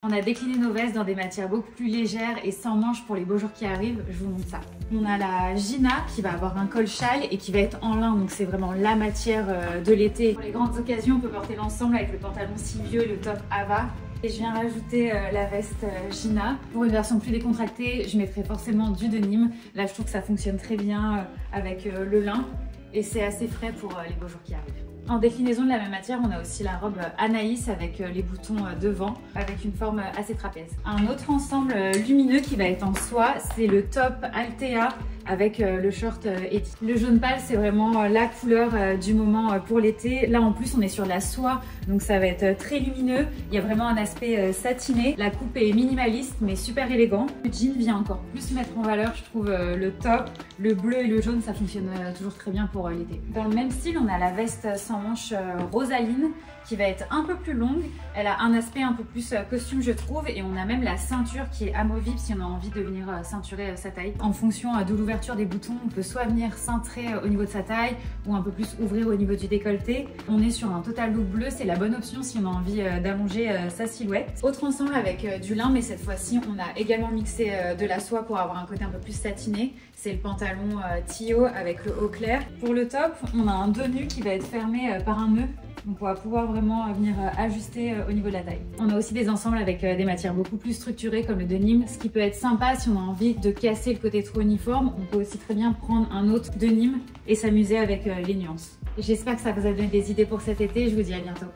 On a décliné nos vestes dans des matières beaucoup plus légères et sans manches pour les beaux jours qui arrivent. Je vous montre ça. On a la Gina qui va avoir un col châle et qui va être en lin, donc c'est vraiment la matière de l'été. Pour les grandes occasions, on peut porter l'ensemble avec le pantalon Sivio et le top Ava. Et je viens rajouter la veste Gina. Pour une version plus décontractée, je mettrai forcément du denim. Là, je trouve que ça fonctionne très bien avec le lin et c'est assez frais pour les beaux jours qui arrivent. En déclinaison de la même matière, on a aussi la robe Anaïs avec les boutons devant, avec une forme assez trapèze. Un autre ensemble lumineux qui va être en soie, c'est le top Altea avec le short Eti. Le jaune pâle, c'est vraiment la couleur du moment pour l'été. Là, en plus, on est sur la soie, donc ça va être très lumineux. Il y a vraiment un aspect satiné. La coupe est minimaliste, mais super élégant. Le jean vient encore plus mettre en valeur, je trouve, le top. Le bleu et le jaune, ça fonctionne toujours très bien pour l'été. Dans le même style, on a la veste sans manches Rosaline qui va être un peu plus longue. Elle a un aspect un peu plus costume, je trouve, et on a même la ceinture qui est amovible si on a envie de venir ceinturer sa taille. En fonction de l'ouverture des boutons, on peut soit venir cintrer au niveau de sa taille ou un peu plus ouvrir au niveau du décolleté. On est sur un total look bleu, c'est la bonne option si on a envie d'allonger sa silhouette. Autre ensemble avec du lin, mais cette fois-ci, on a également mixé de la soie pour avoir un côté un peu plus satiné. C'est le pantalon Tio avec le haut clair. Pour le top, on a un dos nu qui va être fermé par un nœud. Donc on va pouvoir vraiment venir ajuster au niveau de la taille. On a aussi des ensembles avec des matières beaucoup plus structurées comme le denim, ce qui peut être sympa si on a envie de casser le côté trop uniforme. On peut aussi très bien prendre un autre denim et s'amuser avec les nuances. J'espère que ça vous a donné des idées pour cet été. Je vous dis à bientôt.